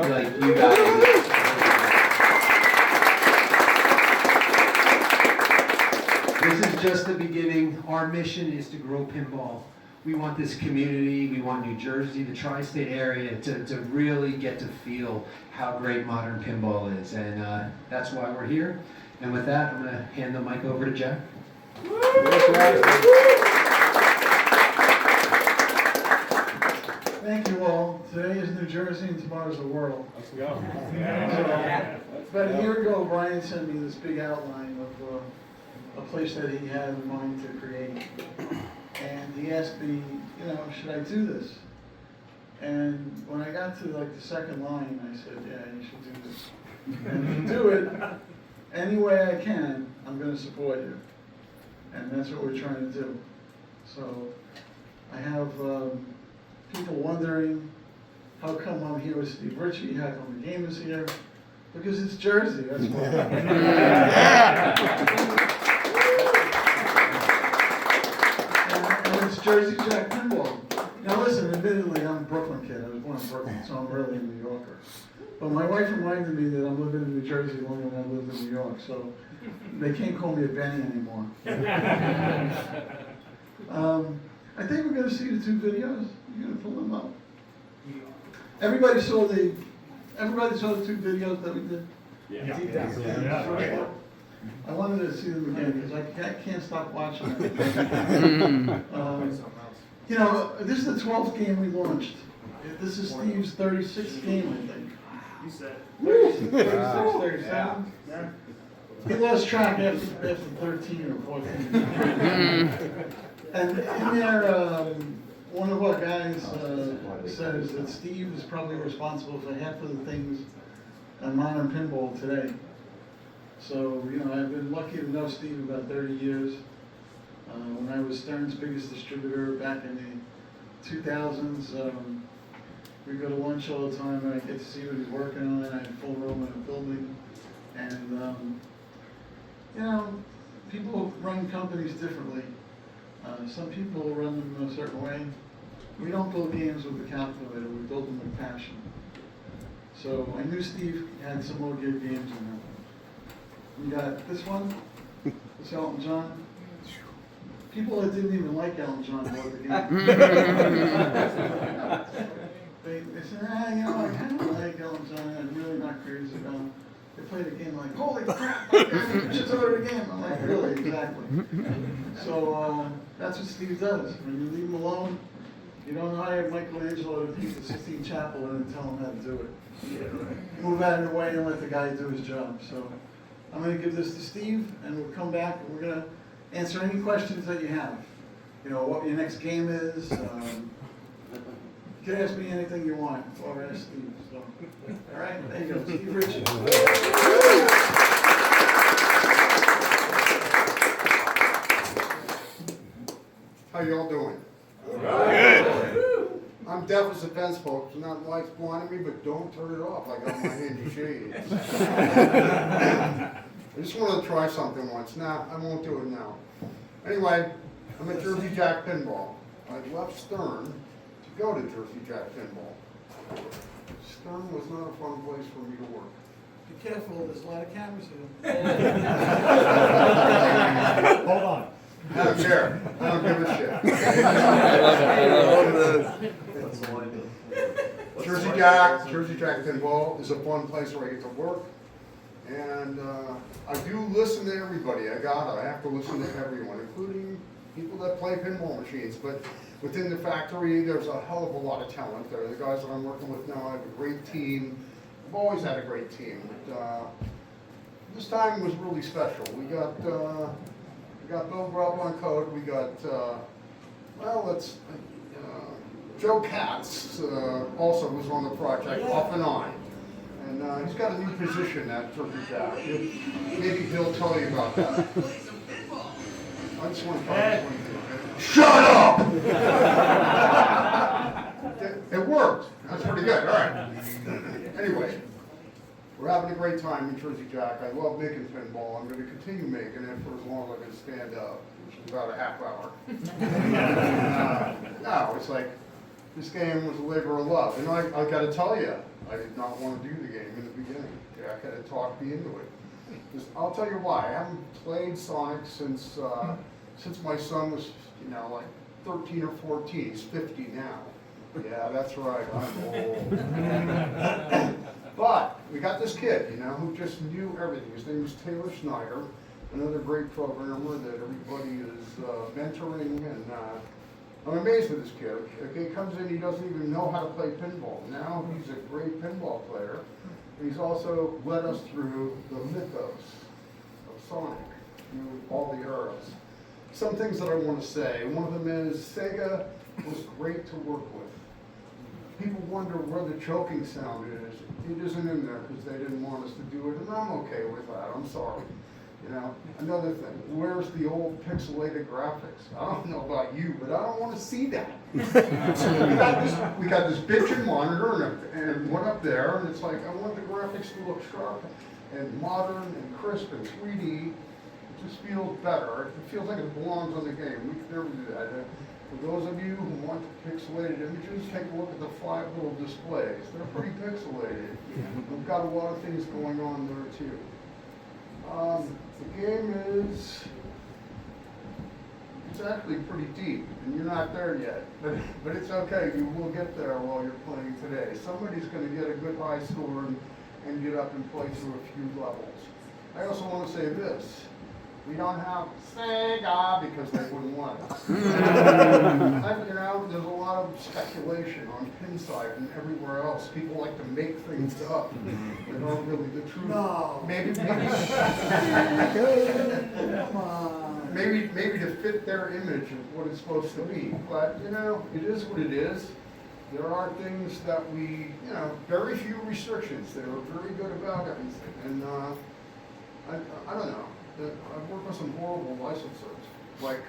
like you guys. This is just the beginning. Our mission is to grow pinball. We want this community, we want New Jersey, the tri-state area to really get to feel how great modern pinball is. And that's why we're here. And with that, I'm going to hand the mic over to Jack. Thank you all. Today is New Jersey and tomorrow's the world. Let's go. About a year ago, Brian sent me this big outline of a place that he had in mind to create. And he asked me, should I do this? And when I got to like the second line, I said, yeah, you should do this. And if you do it any way I can, I'm going to support you. And that's what we're trying to do. So I have people wondering, how come I'm here with Steve Richie? How come the game is here? Because it's Jersey, that's why. and it's Jersey Jack Pinball. Now listen, admittedly, I'm a Brooklyn kid. I was born in Brooklyn, so I'm really a New Yorker. But my wife reminded me that I'm living in New Jersey longer than I lived in New York, so they can't call me a Benny anymore. I think we're going to see the two videos. You're going to pull them up. Everybody saw the two videos that we did? Yeah. I wanted to see them again because I can't stop watching them. This is the 12th game we launched. This is Steve's 36th game, I think. You said 36, 37? Yeah. He lost track after 13 or 14. And in there, one of our guys says that Steve is probably responsible for half of the things in modern pinball today. So, I've been lucky to know Steve about 30 years. When I was Stern's biggest distributor back in the 2000s, we go to lunch all the time and I get to see what he's working on. I had a full room in a building. And, people run companies differently. Some people run them in a certain way. We don't build games with a calculator, we build them with passion. So I knew Steve had some more good games in there. We got this one, this Elton John. People that didn't even like Elton John bought the game. They said, I kind of like Elton John, I'm really not crazy about him. They played a game like, holy crap, you should order the game. I'm like, really, exactly. So that's what Steve does. When you leave him alone, you don't hire Michelangelo to paint the Sistine Chapel and then tell him how to do it. You move out of the way and let the guy do his job. So I'm going to give this to Steve, and we'll come back and we're going to answer any questions that you have. What your next game is. You can ask me anything you want, or ask Steve. So, all right, there you go, Steve Richie. How y'all doing? Good. I'm deaf as a fence, folks. Not lights blinding me, but don't turn it off. I got my handy shades. I just wanted to try something once. Nah, I won't do it now. Anyway, I'm at Jersey Jack Pinball. I left Stern to go to Jersey Jack Pinball. Stern was not a fun place for me to work. Be careful, there's a lot of cameras here. hold on. I don't care. I don't give a shit. Jersey Jack Pinball is a fun place where I get to work. And I do listen to everybody. I have to listen to everyone, including people that play pinball machines. But within the factory, there's a hell of a lot of talent there. The guys that I'm working with now, I have a great team. I've always had a great team. But this time was really special. We got Bill Grubb on code. We got, Joe Katz also was on the project, off and on. And he's got a new position at Jersey Jack. Maybe he'll tell you about that. I just want to tell you something. Shut up! It worked. That's pretty good. All right. Anyway, we're having a great time in Jersey Jack. I love making pinball. I'm going to continue making it for as long as I can stand up, which is about a half hour. No, it's like, this game was a labor of love. And I got to tell you, I did not want to do the game in the beginning. Jack had to talk me into it. I'll tell you why. I haven't played Sonic since my son was, like 13 or 14. He's 50 now. Yeah, that's right. I'm old. But we got this kid, who just knew everything. His name is Taylor Snyder, another great programmer that everybody is mentoring, and I'm amazed with this kid. He comes in, he doesn't even know how to play pinball. Now he's a great pinball player. He's also led us through the mythos of Sonic, through all the eras. Some things that I want to say. One of them is Sega was great to work with. People wonder where the choking sound is. It isn't in there because they didn't want us to do it, and I'm okay with that. I'm sorry. Another thing, where's the old pixelated graphics? I don't know about you, but I don't want to see that. we got this bitchin' monitor and one up there, and it's like, I want the graphics to look sharp and modern and crisp and 3D. It just feels better. It feels like it belongs on the game. We can never do that. For those of you who want pixelated images, take a look at the 5 little displays. They're pretty pixelated. We've got a lot of things going on there too. The game is, it's actually pretty deep, and you're not there yet, but it's okay. You will get there while you're playing today. Somebody's going to get a good high score and get up and play through a few levels. I also want to say this. We don't have Sega because they wouldn't want us. There's a lot of speculation on Pinside and everywhere else. People like to make things up. They're not really the truth. No. Maybe to fit their image of what it's supposed to be. But, it is what it is. There are things that we, very few restrictions. They were very good about everything. And I don't know. I've worked with some horrible licensors, like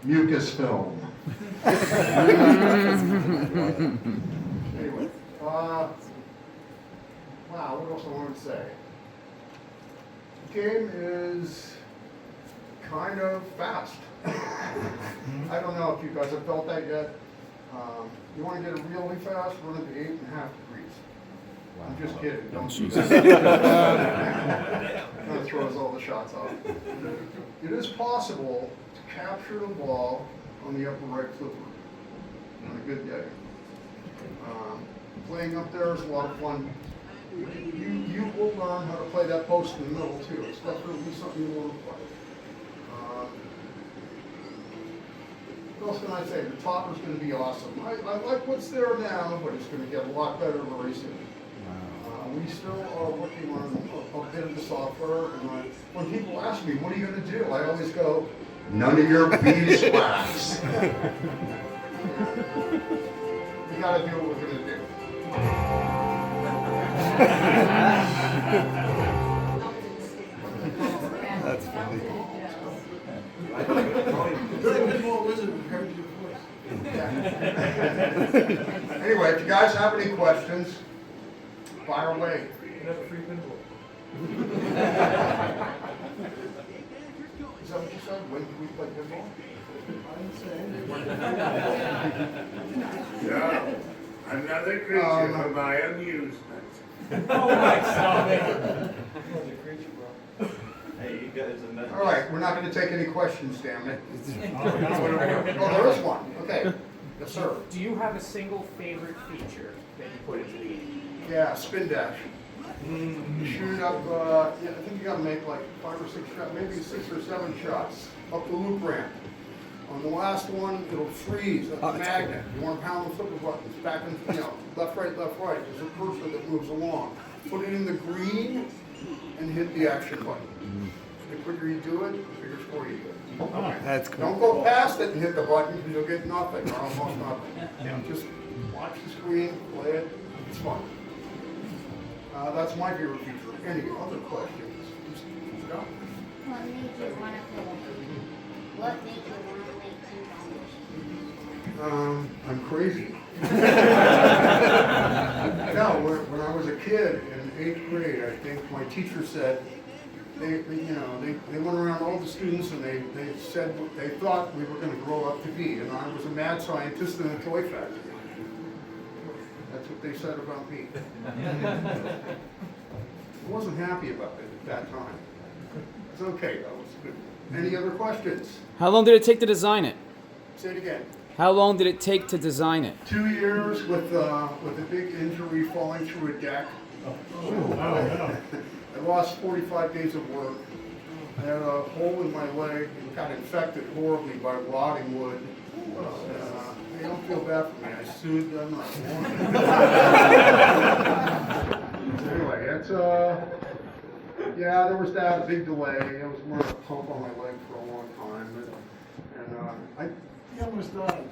Mucus film. Anyway, wow, what else I want to say? The game is kind of fast. I don't know if you guys have felt that yet. You want to get it really fast, run it to 8.5 degrees. I'm just kidding, don't do that. That throws all the shots off. It is possible to capture the ball on the upper right flipper on a good day. Playing up there is a lot of fun. You will learn how to play that post in the middle too. It's definitely something you want to play. What else can I say? The topper's going to be awesome. I like what's there now, but it's going to get a lot better very soon. We still are working on a bit of the software, and when people ask me, what are you going to do? I always go, none of your beeswax. We got to do what we're going to do. That's funny. Anyway, if you guys have any questions, fire away. You have a free pinball. Is that what you said? When do we play pinball? Yeah, another creature for my amusement. Oh my God. Hey, you guys are nuts. All right, we're not going to take any questions, damn it. Oh, there is one. Okay. Yes, sir. Do you have a single favorite feature that you put into the game? Yeah, spin dash. You shoot up, I think you got to make like 5 or 6 shots, maybe 6 or 7 shots up the loop ramp. On the last one, it'll freeze at the magnet. You want to pound the flipper buttons back and, left, right. There's a cursor that moves along. Put it in the green and hit the action button. The quicker you do it, the bigger score you get. Okay. That's cool. Don't go past it and hit the button because you'll get nothing or almost nothing. Just watch the screen, play it. It's fun. That's my favorite feature. Any other questions? Scott? What made you want to play? What made you want to play pinball? I'm crazy. No, when I was a kid in 8th grade, I think my teacher said they went around all the students and they said what they thought we were going to grow up to be, and I was a mad scientist in a toy factory. That's what they said about me. I wasn't happy about it at that time. It's okay though, it's good. Any other questions? How long did it take to design it? Say it again. How long did it take to design it? 2 years with a big injury falling through a deck. I lost 45 days of work. I had a hole in my leg and got infected horribly by rotting wood. They don't feel bad for me. I sued them. I won. Anyway, it's yeah, there was that, a big delay. I was wearing a pump on my leg for a long time. He almost died.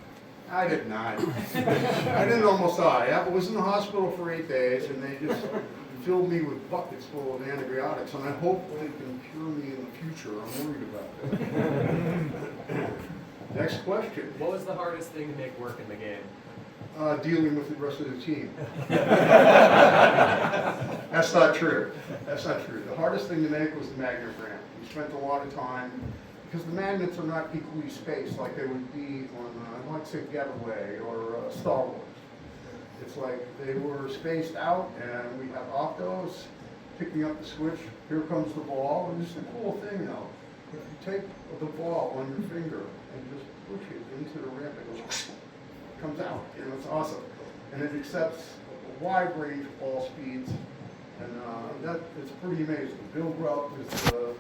I did not. I didn't almost die. I was in the hospital for 8 days, and they just filled me with buckets full of antibiotics, and I hope they can cure me in the future. I'm worried about that. Next question. What was the hardest thing to make work in the game? Dealing with the rest of the team. That's not true. That's not true. The hardest thing to make was the magnet ramp. We spent a lot of time, because the magnets are not equally spaced like they would be on, like say, Getaway or Star Wars. It's like they were spaced out, and we have optos picking up the switch. Here comes the ball, and it's a cool thing though. You take the ball on your finger and just push it into the ramp. It goes, comes out. You know, it's awesome, and it accepts a wide range of ball speeds, and that it's pretty amazing. Bill Grubb is the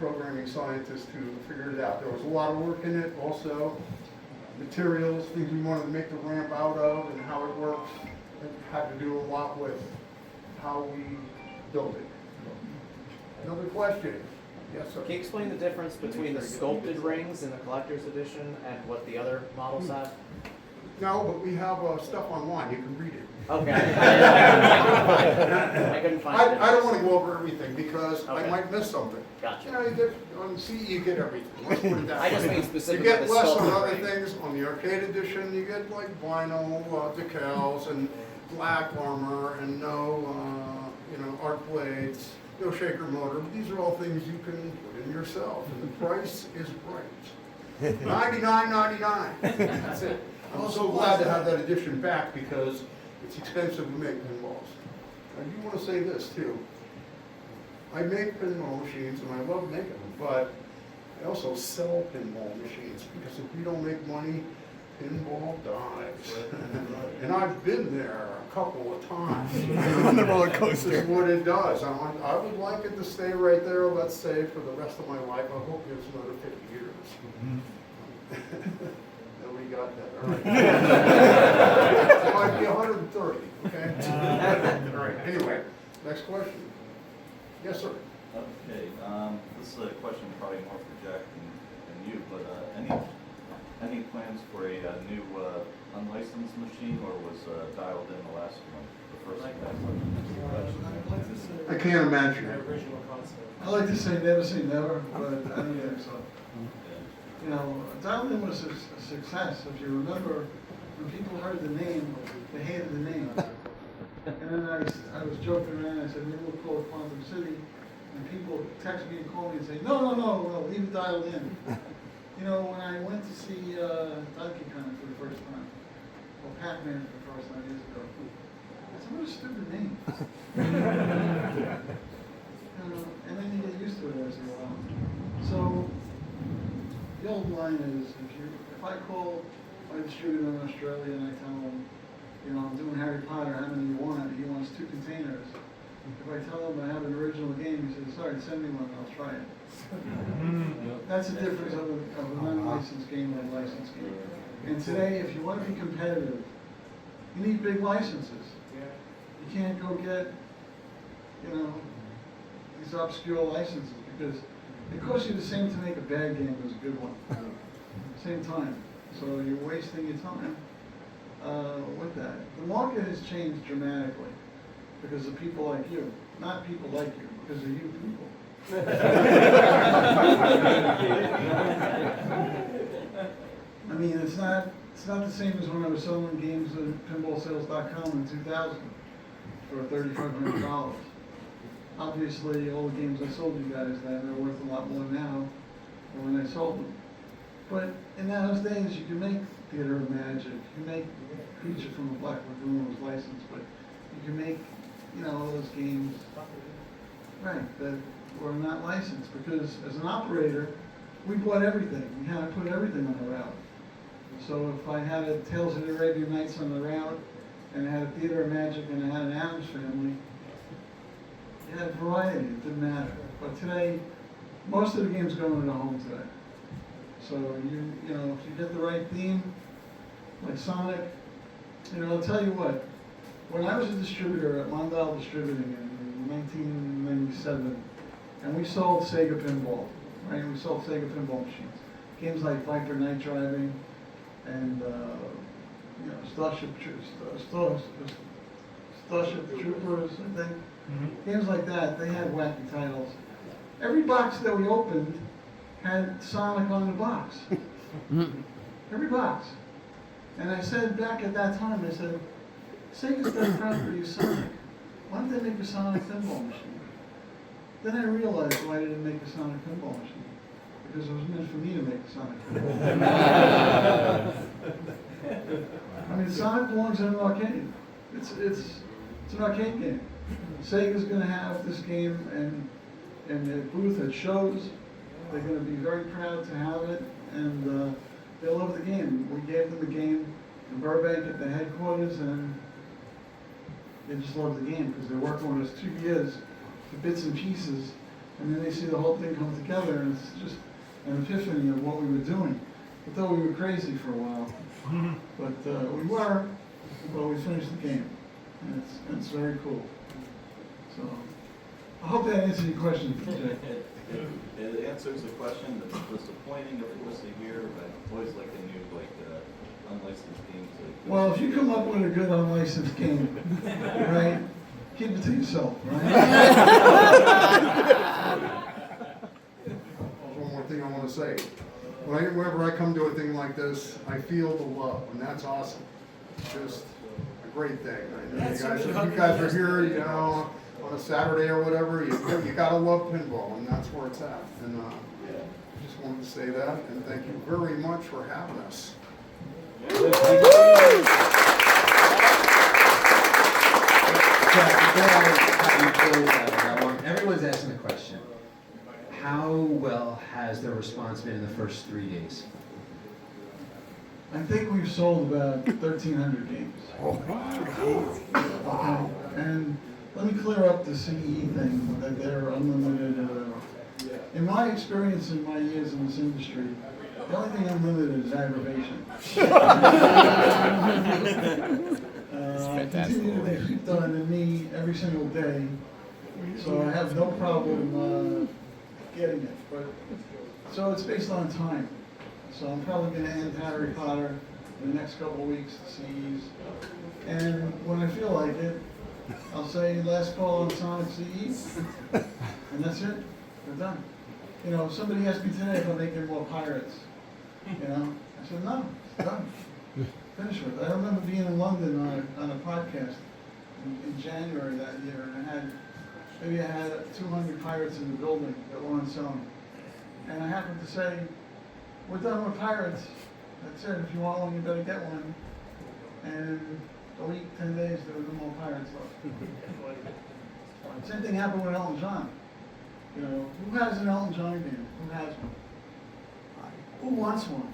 programming scientist who figured it out. There was a lot of work in it, also materials, things we wanted to make the ramp out of, and how it works. It had to do a lot with how we built it. Another question? Yes, sir. Can you explain the difference between the sculpted rings in the collector's edition and what the other models have? No, but we have stuff online. You can read it. Okay. I couldn't find it. I don't want to go over everything because I Okay. might miss something. Gotcha. You know, you get, on CE you get everything. Let's put it that I just way. mean You specifically get the less on sculpted other ring. things. On the arcade edition, you get like vinyl decals and black armor and no, arc blades, no shaker motor. These are all things you can put in yourself, and the price is right. $99.99. That's it. I'm so glad to have that edition back because it's expensive to make pinballs. I do want to say this too. I make pinball machines and I love making them, but I also sell pinball machines because if we don't make money, pinball dies. And I've been there a couple of times. On the roller coaster. This is what it does. I would like it to stay right there, let's say, for the rest of my life. I hope it's another 50 years. Nobody got that, all right. It might be 130, okay? All right, anyway, next question. Yes, sir. Okay, this is a question probably more for Jack than you, but any plans for a new unlicensed machine, or was dialed in the last one, the first one? I can't imagine. The original concept. I like to say never say never, but I don't think so. You know, Dial-In was a success. If you remember, when people heard the name, they hated the name. And then I was joking around, I said, maybe we'll call it Quantum City. And people text me and call me and say, no, leave it Dialed In. You know, when I went to see Donkey Kong for the first time, or Pac-Man for the first time years ago, I said, what a stupid name. And then you get used to it after a while. So, the old line is, if I call my distributor in Australia and I tell him, you know, I'm doing Harry Potter, how many you want? He wants 2 containers. If I tell him I have an original game, he says, sorry, send me one and I'll try it. That's the difference of a non-licensed game and a licensed game. And today, if you want to be competitive, you need big licenses. You can't go get, these obscure licenses because it costs you the same to make a bad game as a good one. Same time. So you're wasting your time with that. The market has changed dramatically because of people like you. Not people like you, because of you people. I mean, it's not the same as when I was selling games at pinballsales.com in 2000 for $3,500. Obviously, all the games I sold you guys then are worth a lot more now than when I sold them. But in those days, you could make Theater of Magic. You make Creature from the Black Lagoon was licensed, but you can make, all those games, right, that were not licensed, because as an operator, we bought everything. We had to put everything on the route. So if I had a Tales of the Arabian Nights on the route, and I had a Theater of Magic, and I had an Addams Family, it had variety, it didn't matter. But today, most of the games go into the home today. So if you get the right theme, like Sonic, I'll tell you what, when I was a distributor at Mondale Distributing in 1997, and we sold Sega Pinball, right? We sold Sega Pinball machines. Games like Viper Night Driving and Starship Troopers, I think. Games like that, they had wacky titles. Every box that we opened had Sonic on the box. Every box. And I said back at that time, I said, Sega's got property of Sonic. Why don't they make a Sonic pinball machine? Then I realized why they didn't make a Sonic pinball machine. Because it was meant for me to make a Sonic pinball machine. I mean, Sonic belongs in an arcade. It's an arcade game. Sega's going to have this game in their booth at shows. They're going to be very proud to have it, and they love the game. We gave them the game in Burbank at the headquarters, and they just love the game because they're working with us 2 years for bits and pieces, and then they see the whole thing come together, and it's just an epiphany of what we were doing. We thought we were crazy for a while, but we were, but we finished the game, and it's very cool. So, I hope that answers your question, Jay. It answers the question. That's disappointing if it was a year, but I always like a new, unlicensed game to. Well, if you come up with a good unlicensed game, right, keep it to yourself, right? One more thing I want to say. Whenever I come to a thing like this, I feel the love, and that's awesome. Just a great thing. I know you guys are here, on a Saturday or whatever. You gotta love pinball, and that's where it's at. And just wanted to say that, and thank you very much for having us. Everyone's asking a question. How well has the response been in the first 3 days? I think we've sold about 1,300 games. Okay. And let me clear up the CE thing, that they're unlimited or whatever. In my experience in my years in this industry, the only thing unlimited is aggravation. Continue to be picked on in me every single day, so I have no problem getting it. But so it's based on time. So I'm probably going to end Harry Potter in the next couple of weeks, the CEs. And when I feel like it, I'll say last call on Sonic CE, and that's it. We're done. Somebody asked me today if I'm making more pirates. I said no, it's done. Finish with it. I remember being in London on a podcast in January that year, and I had 200 pirates in the building that were on Sony. And I happened to say, we're done with pirates. That's it. If you want one, you better get one. And a week, 10 days, there were no more pirates left. Same thing happened with Elton John. Who has an Elton John game? Who has one? Who wants one?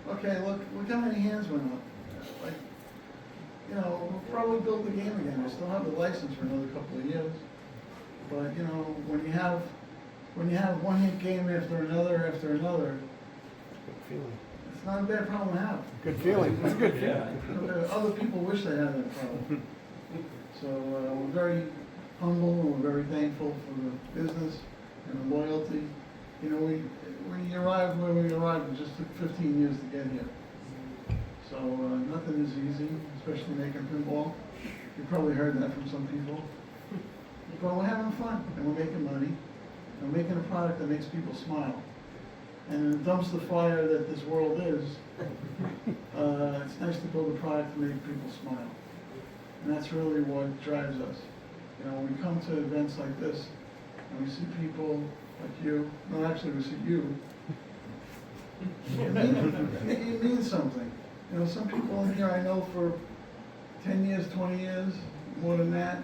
Okay, look how many hands went up. We'll probably build the game again. I still have the license for another couple of years. But when you have one hit game after another, it's not a bad problem to have. Good feeling. It's a good feeling. Other people wish they had that problem. So we're very humble and we're very thankful for the business and the loyalty. We arrived where we arrived. It just took 15 years to get here. So nothing is easy, especially making pinball. You probably heard that from some people. But we're having fun and we're making money. And we're making a product that makes people smile. And in the dumpster fire that this world is, it's nice to build a product to make people smile. And that's really what drives us. When we come to events like this, and we see people like you, no, actually we see you, It means something. You know, some people in here I know for 10 years, 20 years, more than that.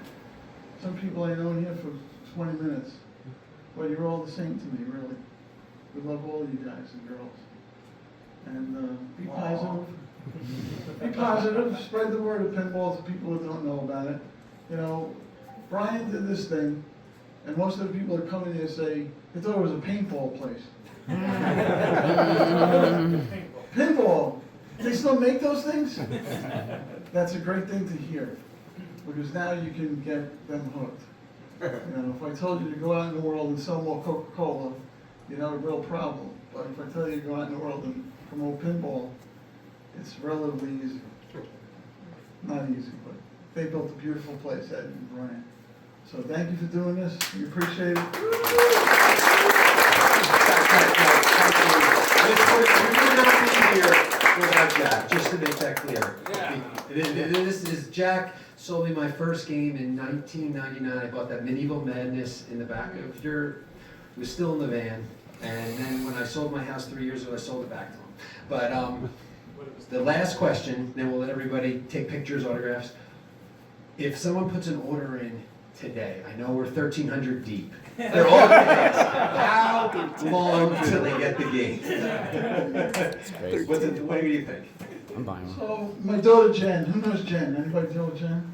Some people I know in here for 20 minutes. But you're all the same to me, really. We love all you guys and girls. And be positive. Be positive. Spread the word of pinball to people that don't know about it. You know, Brian did this thing, and most of the people that come in here say they thought it was a paintball place. Pinball. They still make those things? That's a great thing to hear, because now you can get them hooked. You know, if I told you to go out in the world and sell more Coca-Cola, you'd have a real problem. But if I tell you to go out in the world and promote pinball, it's relatively easy. Not easy, but they built a beautiful place, Ed and Brian. So thank you for doing this. We appreciate it. We would not be here without Jack, just to make that clear. This is Jack sold me my first game in 1999. I bought that Medieval Madness in the back of it was still in the van. And then when I sold my house 3 years ago, I sold it back to him. But the last question, then we'll let everybody take pictures, autographs. If someone puts an order in today, I know we're 1,300 deep. They're all gonna ask, how long till they get the game? What do you think? I'm buying one. So my daughter Jen, who knows Jen? Anybody know Jen?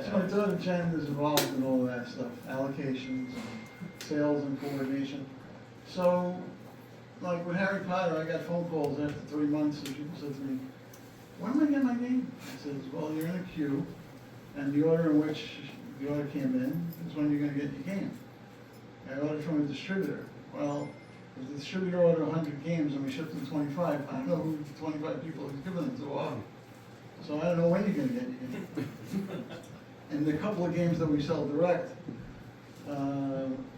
So my daughter Jen is involved in all of that stuff, allocations and sales and coordination. So, like with Harry Potter, I got phone calls after 3 months and people said to me, when am I getting my game? I said, well, you're in a queue, and the order in which the order came in is when you're going to get your game. I ordered from a distributor. Well, if the distributor ordered 100 games and we shipped them 25, I don't know who the 25 people have given them to. So I don't know when you're going to get your game. And the couple of games that we sell direct,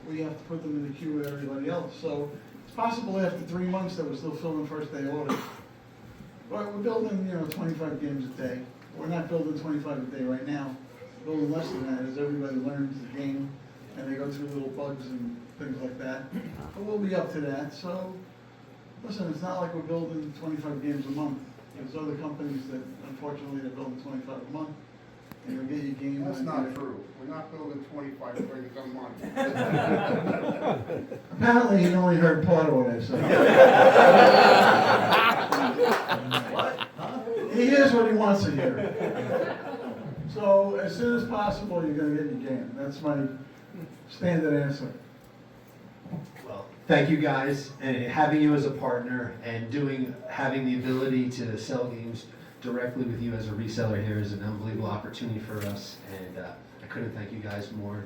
we have to put them in the queue with everybody else. So it's possible after 3 months that we're still filling first day orders. But we're building, 25 games a day. We're not building 25 a day right now. We're building less than that as everybody learns the game and they go through little bugs and things like that. But we'll be up to that. So listen, it's not like we're building 25 games a month. There's other companies that unfortunately they're building 25 a month. And you'll get your game. That's not true. We're not building 25 rings a month. Apparently he only heard part of what I said. What? Huh? He hears what he wants to hear. So as soon as possible, you're gonna get your game. That's my standard answer. Well, thank you guys, and having you as a partner and having the ability to sell games directly with you as a reseller here is an unbelievable opportunity for us, and I couldn't thank you guys more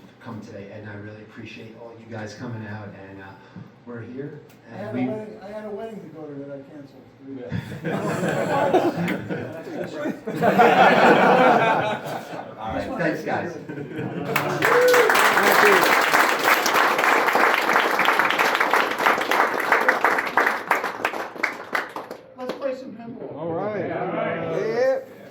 for coming today, and I really appreciate all you guys coming out, and we're here. I And had a wedding to go to that I canceled. all right, thanks guys. Thank you.